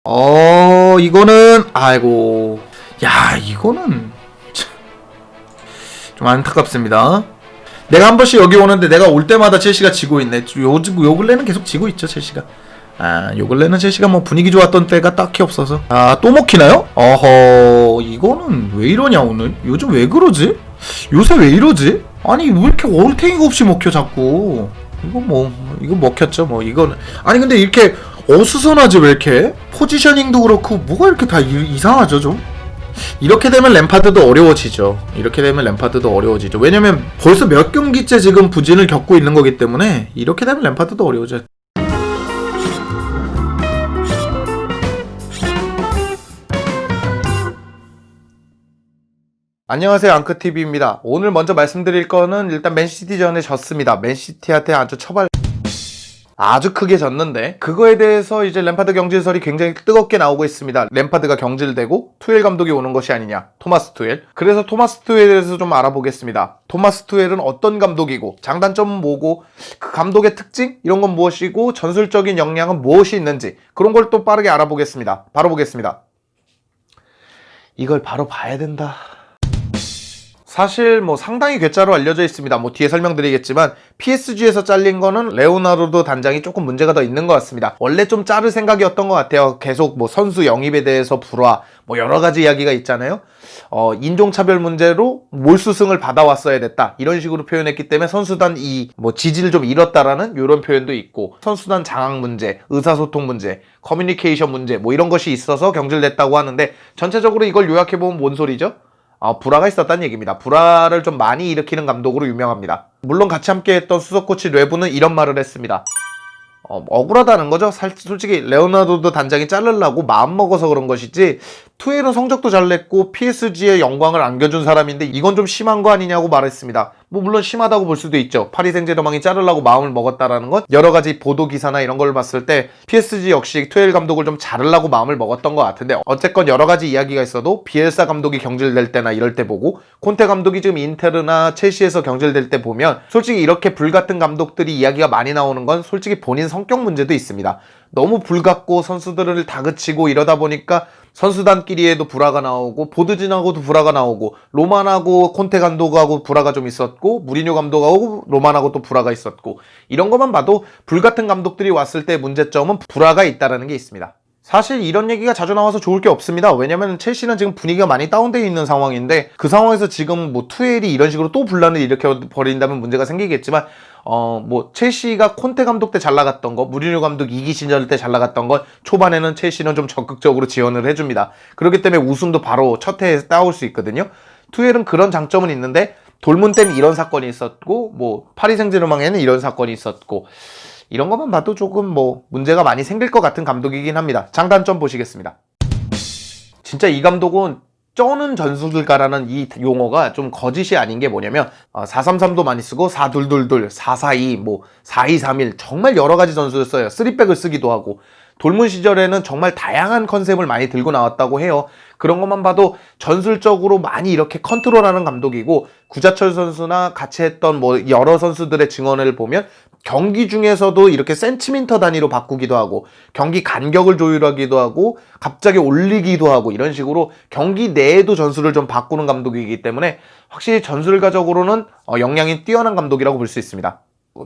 이거는 아이고, 야, 이거는 좀 안타깝습니다. 내가 한 번씩 여기 오는데 내가 올 때마다 첼시가 지고 있네. 요 근래는 계속 지고 있죠, 첼시가. 요 근래는 첼시가 뭐 분위기 좋았던 때가 딱히 없어서. 또 먹히나요? 이거는 왜 이러냐, 오늘? 요즘 왜 그러지? 요새 왜 이러지? 아니, 왜 이렇게 얼탱이가 없이 먹혀, 자꾸. 이거 먹혔죠, 뭐, 이거는. 아니, 근데 이렇게 어수선하지, 왜 이렇게? 포지셔닝도 그렇고, 뭐가 이렇게 다 이상하죠, 좀? 이렇게 되면 램파드도 어려워지죠. 왜냐면 벌써 몇 경기째 지금 부진을 겪고 있는 거기 때문에 이렇게 되면 램파드도 어려워져. 안녕하세요, 앙크TV입니다. 오늘 먼저 말씀드릴 거는 일단 맨시티전에 졌습니다. 맨시티한테 아주 크게 졌는데, 그거에 대해서 이제 램파드 경질설이 굉장히 뜨겁게 나오고 있습니다. 램파드가 경질되고 투엘 감독이 오는 것이 아니냐, 토마스 투엘. 그래서 토마스 투엘에 대해서 좀 알아보겠습니다. 토마스 투엘은 어떤 감독이고, 장단점은 뭐고, 그 감독의 특징? 이런 건 무엇이고, 전술적인 역량은 무엇이 있는지, 그런 걸 또 빠르게 알아보겠습니다. 바로 보겠습니다. 이걸 바로 봐야 된다. 사실 뭐 상당히 괴짜로 알려져 있습니다. 뭐 뒤에 설명드리겠지만 PSG에서 잘린 거는 레오나르도 단장이 조금 문제가 더 있는 것 같습니다. 원래 좀 자를 생각이었던 것 같아요. 계속 뭐 선수 영입에 대해서 불화, 뭐 여러 가지 이야기가 있잖아요. 인종차별 문제로 몰수승을 받아왔어야 됐다, 이런 식으로 표현했기 때문에 선수단 지지를 좀 잃었다라는 이런 표현도 있고, 선수단 장악 문제, 의사소통 문제, 커뮤니케이션 문제, 뭐 이런 것이 있어서 경질됐다고 하는데, 전체적으로 이걸 요약해보면 뭔 소리죠? 불화가 있었다는 얘기입니다. 불화를 좀 많이 일으키는 감독으로 유명합니다. 물론 같이 함께했던 수석코치 뇌부는 이런 말을 했습니다. 억울하다는 거죠. 솔직히 레오나르도 단장이 자르려고 마음먹어서 그런 것이지, 투엘은 성적도 잘 냈고 PSG의 영광을 안겨준 사람인데 이건 좀 심한 거 아니냐고 말했습니다. 뭐 물론 심하다고 볼 수도 있죠. 파리 생제르맹이 자르려고 마음을 먹었다라는 것, 여러 가지 보도 기사나 이런 걸 봤을 때 PSG 역시 투엘 감독을 좀 자르려고 마음을 먹었던 것 같은데, 어쨌건 여러 가지 이야기가 있어도 비엘사 감독이 경질될 때나 이럴 때 보고, 콘테 감독이 지금 인테르나 첼시에서 경질될 때 보면, 솔직히 이렇게 불같은 감독들이 이야기가 많이 나오는 건 솔직히 본인 성격 문제도 있습니다. 너무 불같고 선수들을 다그치고 이러다 보니까 선수단끼리에도 불화가 나오고, 보드진하고도 불화가 나오고, 로만하고 콘테 감독하고 불화가 좀 있었고, 무리뉴 감독하고 로만하고 또 불화가 있었고, 이런 것만 봐도 불같은 감독들이 왔을 때 문제점은 불화가 있다는 게 있습니다. 사실 이런 얘기가 자주 나와서 좋을 게 없습니다. 왜냐면 첼시는 지금 분위기가 많이 다운되어 있는 상황인데, 그 상황에서 지금 뭐 투엘이 이런 식으로 또 분란을 일으켜버린다면 문제가 생기겠지만, 첼시가 콘테 감독 때 잘 나갔던 거, 무리뉴 감독 2기 시절 때 잘 나갔던 건 초반에는 첼시는 좀 적극적으로 지원을 해줍니다. 그렇기 때문에 우승도 바로 첫 해에 따올 수 있거든요. 투엘은 그런 장점은 있는데, 돌문 때는 이런 사건이 있었고, 뭐 파리 생제르맹에는 이런 사건이 있었고, 이런 것만 봐도 조금 뭐 문제가 많이 생길 것 같은 감독이긴 합니다. 장단점 보시겠습니다. 진짜 이 감독은 쩌는 전술가라는 이 용어가 좀 거짓이 아닌 게 뭐냐면, 433도 많이 쓰고 4222, 442, 뭐 4231, 정말 여러 가지 전술을 써요. 3백을 쓰기도 하고, 돌문 시절에는 정말 다양한 컨셉을 많이 들고 나왔다고 해요. 그런 것만 봐도 전술적으로 많이 이렇게 컨트롤하는 감독이고, 구자철 선수나 같이 했던 뭐 여러 선수들의 증언을 보면 경기 중에서도 이렇게 센티미터 단위로 바꾸기도 하고, 경기 간격을 조율하기도 하고, 갑자기 올리기도 하고, 이런 식으로 경기 내에도 전술을 좀 바꾸는 감독이기 때문에 확실히 전술가적으로는 역량이 뛰어난 감독이라고 볼 수 있습니다.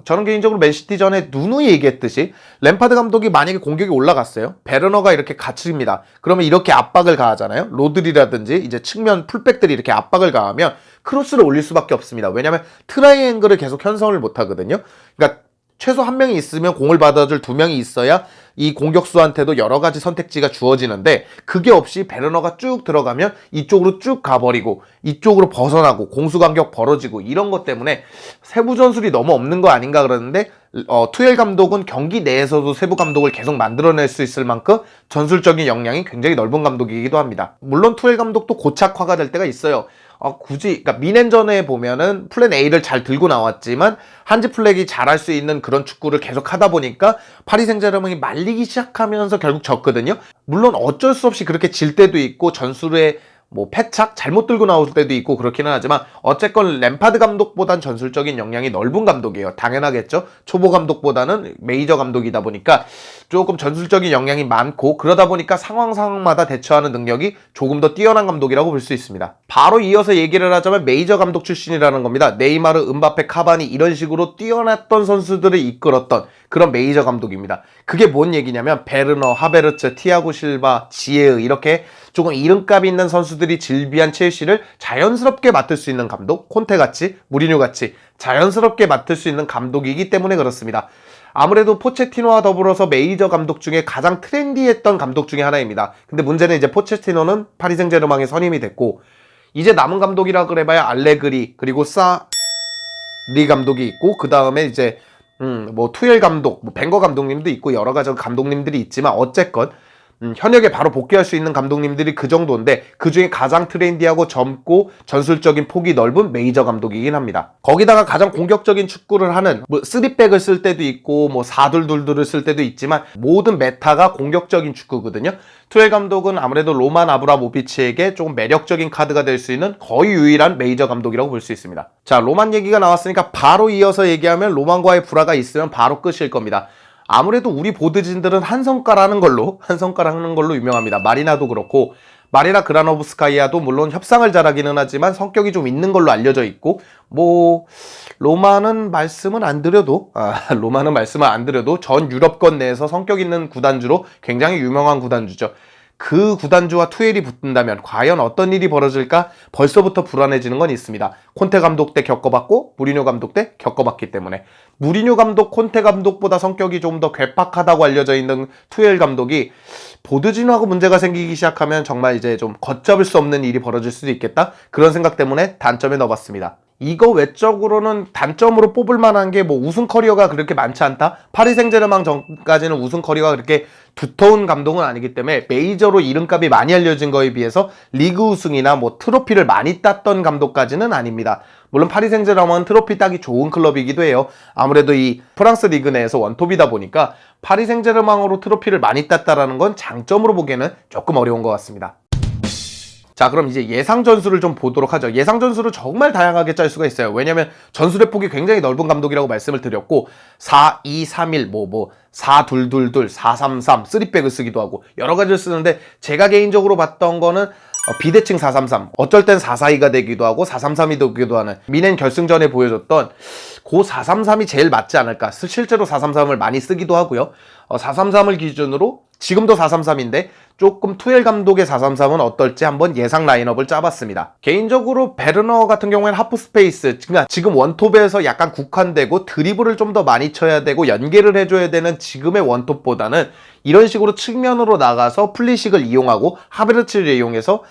저는 개인적으로 맨시티전에 누누이 얘기했듯이, 램파드 감독이 만약에 공격이 올라갔어요, 베르너가 이렇게 갇힙니다. 그러면 이렇게 압박을 가하잖아요. 로드리라든지 이제 측면 풀백들이 이렇게 압박을 가하면 크로스를 올릴 수밖에 없습니다. 왜냐면 트라이앵글을 계속 형성을 못 하거든요. 그러니까 최소 한 명이 있으면 공을 받아줄 두 명이 있어야 이 공격수한테도 여러 가지 선택지가 주어지는데, 그게 없이 베르너가 쭉 들어가면 이쪽으로 쭉 가버리고 이쪽으로 벗어나고 공수 간격 벌어지고, 이런 것 때문에 세부 전술이 너무 없는 거 아닌가 그러는데, 투엘 감독은 경기 내에서도 세부 감독을 계속 만들어낼 수 있을 만큼 전술적인 역량이 굉장히 넓은 감독이기도 합니다. 물론 투엘 감독도 고착화가 될 때가 있어요. 그러니까 미넨전에 보면은 플랜 A를 잘 들고 나왔지만 한지 플렉이 잘할 수 있는 그런 축구를 계속 하다 보니까 파리 생제르맹이 말리기 시작하면서 결국 졌거든요. 물론 어쩔 수 없이 그렇게 질 때도 있고, 전술에 뭐 패착 잘못 들고 나올 때도 있고 그렇기는 하지만 어쨌건 램파드 감독보단 전술적인 역량이 넓은 감독이에요. 당연하겠죠. 초보 감독보다는 메이저 감독이다 보니까 조금 전술적인 역량이 많고 그러다 보니까 상황마다 대처하는 능력이 조금 더 뛰어난 감독이라고 볼 수 있습니다. 바로 이어서 얘기를 하자면 메이저 감독 출신이라는 겁니다. 네이마르, 음바페, 카바니 이런 식으로 뛰어났던 선수들을 이끌었던 그런 메이저 감독입니다. 그게 뭔 얘기냐면 베르너, 하베르츠, 티아고 실바, 지에으 이렇게 조금 이름값 있는 선수들이 질비한 첼시를 자연스럽게 맡을 수 있는 감독, 콘테같이, 무리뉴같이 자연스럽게 맡을 수 있는 감독이기 때문에 그렇습니다. 아무래도 포체티노와 더불어서 메이저 감독 중에 가장 트렌디했던 감독 중에 하나입니다. 근데 문제는 이제 포체티노는 파리 생제르맹에 선임이 됐고 이제 남은 감독이라 그래봐야 알레그리 그리고 사리 감독이 있고 그 다음에 이제 뭐 투엘 감독, 뭐 벵거 감독님도 있고 여러 가지 감독님들이 있지만 어쨌건 현역에 바로 복귀할 수 있는 감독님들이 그 정도인데 그 중에 가장 트렌디하고 젊고 전술적인 폭이 넓은 메이저 감독이긴 합니다. 거기다가 가장 공격적인 축구를 하는 뭐 3백을 쓸 때도 있고 뭐 4-2-2를 쓸 때도 있지만 모든 메타가 공격적인 축구거든요. 투엘 감독은 아무래도 로만 아브라모비치에게 조금 매력적인 카드가 될 수 있는 거의 유일한 메이저 감독이라고 볼 수 있습니다. 자, 로만 얘기가 나왔으니까 바로 이어서 얘기하면 로만과의 불화가 있으면 바로 끝일 겁니다. 아무래도 우리 보드진들은 한 성깔 하는 걸로 유명합니다. 마리나도 그렇고 마리나 그라노브스카이아도 물론 협상을 잘하기는 하지만 성격이 좀 있는 걸로 알려져 있고 뭐 로마는 말씀을 안 드려도 전 유럽권 내에서 성격 있는 구단주로 굉장히 유명한 구단주죠. 그 구단주와 투엘이 붙는다면 과연 어떤 일이 벌어질까 벌써부터 불안해지는 건 있습니다. 콘테 감독 때 겪어봤고 무리뉴 감독 때 겪어봤기 때문에 무리뉴 감독, 콘테 감독보다 성격이 좀 더 괴팍하다고 알려져 있는 투엘 감독이 보드진하고 문제가 생기기 시작하면 정말 이제 좀 걷잡을 수 없는 일이 벌어질 수도 있겠다. 그런 생각 때문에 단점에 넣어봤습니다. 이거 외적으로는 단점으로 뽑을 만한 게 뭐 우승 커리어가 그렇게 많지 않다? 파리 생제르맹 전까지는 우승 커리어가 그렇게 두터운 감독은 아니기 때문에 메이저로 이름값이 많이 알려진 거에 비해서 리그 우승이나 뭐 트로피를 많이 땄던 감독까지는 아닙니다. 물론 파리 생제르맹은 트로피 따기 좋은 클럽이기도 해요. 아무래도 이 프랑스 리그 내에서 원톱이다 보니까 파리 생제르맹으로 트로피를 많이 땄다라는 건 장점으로 보기에는 조금 어려운 것 같습니다. 자, 그럼 이제 예상 전술을 좀 보도록 하죠. 예상 전술을 정말 다양하게 짤 수가 있어요. 왜냐면 전술의 폭이 굉장히 넓은 감독이라고 말씀을 드렸고 4-2-3-1, 4-2-2-2, 4-3-3, 3백을 쓰기도 하고 여러 가지를 쓰는데 제가 개인적으로 봤던 거는 비대칭 4-3-3, 어쩔 땐 4-4-2가 되기도 하고 4-3-3이 되기도 하는 미넨 결승전에 보여줬던 그 4-3-3이 제일 맞지 않을까. 실제로 4-3-3을 많이 쓰기도 하고요. 4-3-3을 기준으로 지금도 4-3-3인데 조금 투엘 감독의 4-3-3은 어떨지 한번 예상 라인업을 짜봤습니다. 개인적으로 베르너 같은 경우에는 하프 스페이스, 그러니까 지금 원톱에서 약간 국한되고 드리블을 좀 더 많이 쳐야 되고 연계를 해줘야 되는 지금의 원톱보다는 이런 식으로 측면으로 나가서 플리식을 이용하고 하베르츠를 이용해서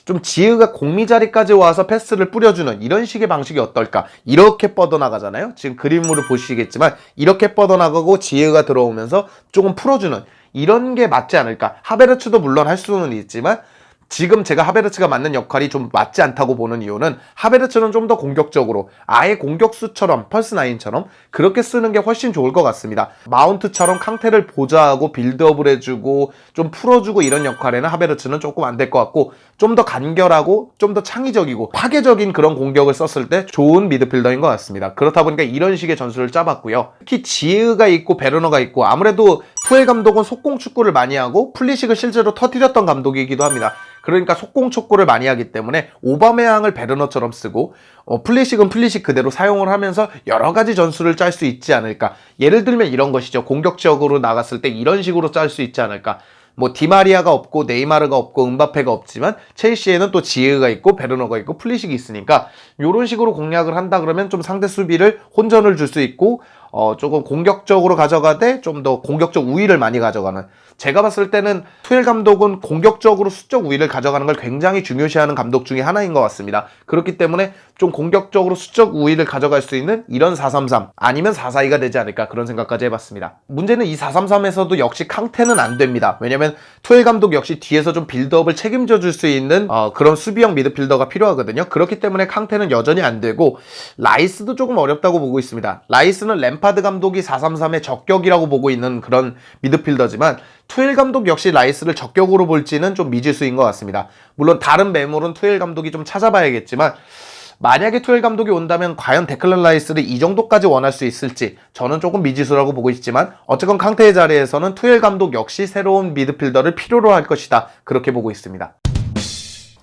좀 지으가 공미 자리까지 와서 패스를 뿌려주는 이런 식의 방식이 어떨까. 이렇게 뻗어나가잖아요. 지금 그림으로 보시겠지만 이렇게 뻗어나가고 지으가 들어오면서 조금 풀어주는 이런 게 맞지 않을까. 하베르츠도 물론 할 수는 있지만 지금 제가 하베르츠가 맡는 역할이 좀 맞지 않다고 보는 이유는 하베르츠는 좀 더 공격적으로 아예 공격수처럼 펄스9처럼 그렇게 쓰는 게 훨씬 좋을 것 같습니다. 마운트처럼 캉테를 보좌하고 빌드업을 해주고 좀 풀어주고 이런 역할에는 하베르츠는 조금 안 될 것 같고 좀 더 간결하고 좀 더 창의적이고 파괴적인 그런 공격을 썼을 때 좋은 미드필더인 것 같습니다. 그렇다 보니까 이런 식의 전술을 짜봤고요. 특히 지으가 있고 베르너가 있고 아무래도 투엘 감독은 속공 축구를 많이 하고 플리식을 실제로 터뜨렸던 감독이기도 합니다. 그러니까 속공 촉구를 많이 하기 때문에 오바메양을 베르너처럼 쓰고 플리식은 플리식 그대로 사용을 하면서 여러 가지 전술을 짤 수 있지 않을까. 예를 들면 이런 것이죠. 공격적으로 나갔을 때 이런 식으로 짤 수 있지 않을까. 뭐 디마리아가 없고 네이마르가 없고 음바페가 없지만 첼시에는 또 지에가 있고 베르너가 있고 플리식이 있으니까 이런 식으로 공략을 한다 그러면 좀 상대 수비를 혼전을 줄 수 있고 조금 공격적으로 가져가되 좀 더 공격적 우위를 많이 가져가는, 제가 봤을 때는 투엘 감독은 공격적으로 수적 우위를 가져가는 걸 굉장히 중요시하는 감독 중에 하나인 것 같습니다. 그렇기 때문에 좀 공격적으로 수적 우위를 가져갈 수 있는 이런 4-3-3 아니면 4-4-2가 되지 않을까 그런 생각까지 해봤습니다. 문제는 이 4-3-3에서도 역시 캉테는 안 됩니다. 왜냐면 투엘 감독 역시 뒤에서 좀 빌드업을 책임져 줄 수 있는 그런 수비형 미드필더가 필요하거든요. 그렇기 때문에 캉테는 여전히 안 되고 라이스도 조금 어렵다고 보고 있습니다. 라이스는 램파드 감독이 4-3-3의 적격이라고 보고 있는 그런 미드필더지만 투엘 감독 역시 라이스를 적격으로 볼지는 좀 미지수인 것 같습니다. 물론 다른 매물은 투엘 감독이 좀 찾아봐야겠지만 만약에 투엘 감독이 온다면 과연 데클란 라이스를 이 정도까지 원할 수 있을지 저는 조금 미지수라고 보고 있지만 어쨌건 캉테의 자리에서는 투엘 감독 역시 새로운 미드필더를 필요로 할 것이다. 그렇게 보고 있습니다.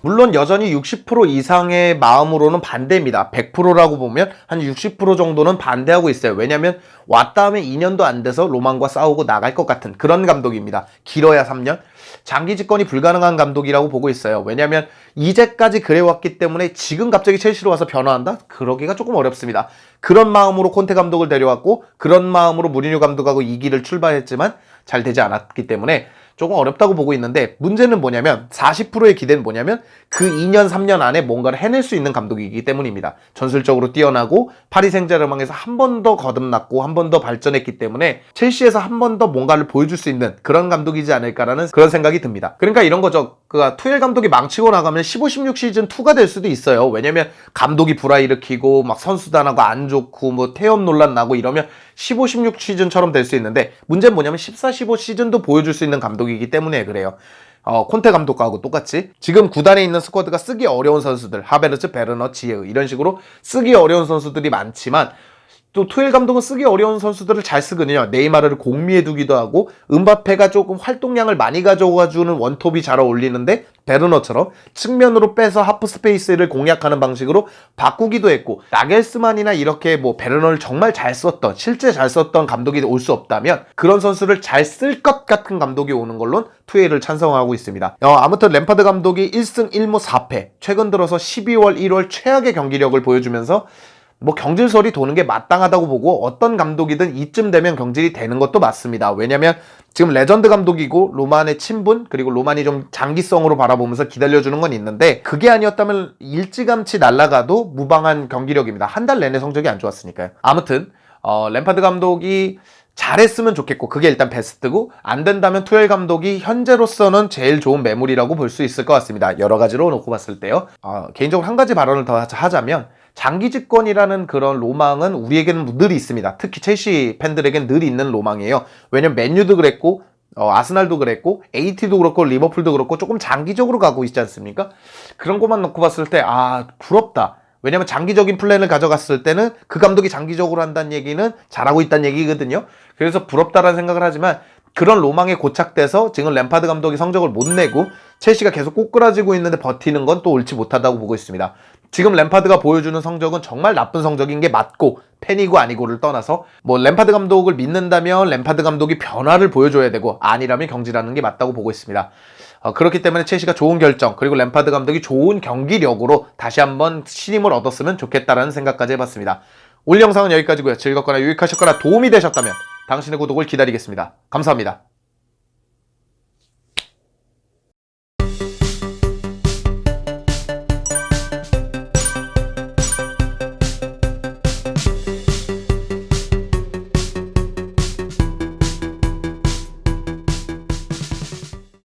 물론 여전히 60% 이상의 마음으로는 반대입니다. 100%라고 보면 한 60% 정도는 반대하고 있어요. 왜냐면 왔다 하면 2년도 안 돼서 로만과 싸우고 나갈 것 같은 그런 감독입니다. 길어야 3년? 장기 집권이 불가능한 감독이라고 보고 있어요. 왜냐면 이제까지 그래왔기 때문에 지금 갑자기 첼시로 와서 변화한다? 그러기가 조금 어렵습니다. 그런 마음으로 콘테 감독을 데려왔고 그런 마음으로 무리뉴 감독하고 이 길을 출발했지만 잘 되지 않았기 때문에 조금 어렵다고 보고 있는데 문제는 뭐냐면 40%의 기대는 뭐냐면 그 2년 3년 안에 뭔가를 해낼 수 있는 감독이기 때문입니다. 전술적으로 뛰어나고 파리 생제르맹에서 한 번 더 거듭났고 한 번 더 발전했기 때문에 첼시에서 한 번 더 뭔가를 보여줄 수 있는 그런 감독이지 않을까라는 그런 생각이 듭니다. 그러니까 이런 거죠. 투엘 감독이 망치고 나가면 15-16 시즌 2가 될 수도 있어요. 왜냐면 감독이 불화일으키고 막 선수단하고 안 좋고 뭐 태업 논란 나고 이러면 15-16 시즌처럼 될 수 있는데 문제는 뭐냐면 14-15 시즌도 보여줄 수 있는 감독이기 때문에 그래요. 콘테 감독하고 똑같이 지금 구단에 있는 스쿼드가 쓰기 어려운 선수들 하베르츠, 베르너, 지에우 이런 식으로 쓰기 어려운 선수들이 많지만 또 투엘 감독은 쓰기 어려운 선수들을 잘 쓰거든요. 네이마르를 공미해 두기도 하고 음바페가 조금 활동량을 많이 가져와주는 원톱이 잘 어울리는데 베르너처럼 측면으로 빼서 하프 스페이스를 공략하는 방식으로 바꾸기도 했고 나겔스만이나 이렇게 뭐 베르너를 정말 잘 썼던 실제 잘 썼던 감독이 올 수 없다면 그런 선수를 잘 쓸 것 같은 감독이 오는 걸로 투엘을 찬성하고 있습니다. 아무튼 램파드 감독이 1승 1무 4패 최근 들어서 12월 1월 최악의 경기력을 보여주면서 뭐 경질설이 도는 게 마땅하다고 보고 어떤 감독이든 이쯤 되면 경질이 되는 것도 맞습니다. 왜냐면 지금 레전드 감독이고 로만의 친분 그리고 로만이 좀 장기성으로 바라보면서 기다려주는 건 있는데 그게 아니었다면 일찌감치 날아가도 무방한 경기력입니다. 한 달 내내 성적이 안 좋았으니까요. 아무튼 램파드 감독이 잘했으면 좋겠고 그게 일단 베스트고 안 된다면 투엘 감독이 현재로서는 제일 좋은 매물이라고 볼 수 있을 것 같습니다. 여러 가지로 놓고 봤을 때요. 개인적으로 한 가지 발언을 더 하자면 장기 집권이라는 그런 로망은 우리에게는 늘 있습니다. 특히 첼시 팬들에게는 늘 있는 로망이에요. 왜냐면 맨유도 그랬고 아스날도 그랬고 AT도 그렇고 리버풀도 그렇고 조금 장기적으로 가고 있지 않습니까? 그런 것만 놓고 봤을 때 부럽다. 왜냐면 장기적인 플랜을 가져갔을 때는 그 감독이 장기적으로 한다는 얘기는 잘하고 있다는 얘기거든요. 그래서 부럽다라는 생각을 하지만 그런 로망에 고착돼서 지금 램파드 감독이 성적을 못 내고 첼시가 계속 꼬꾸라지고 있는데 버티는 건 또 옳지 못하다고 보고 있습니다. 지금 램파드가 보여주는 성적은 정말 나쁜 성적인 게 맞고 팬이고 아니고를 떠나서 뭐 램파드 감독을 믿는다면 램파드 감독이 변화를 보여줘야 되고 아니라면 경질하는 게 맞다고 보고 있습니다. 그렇기 때문에 첼시가 좋은 결정 그리고 램파드 감독이 좋은 경기력으로 다시 한번 신임을 얻었으면 좋겠다라는 생각까지 해봤습니다. 오늘 영상은 여기까지고요. 즐겁거나 유익하셨거나 도움이 되셨다면 당신의 구독을 기다리겠습니다. 감사합니다.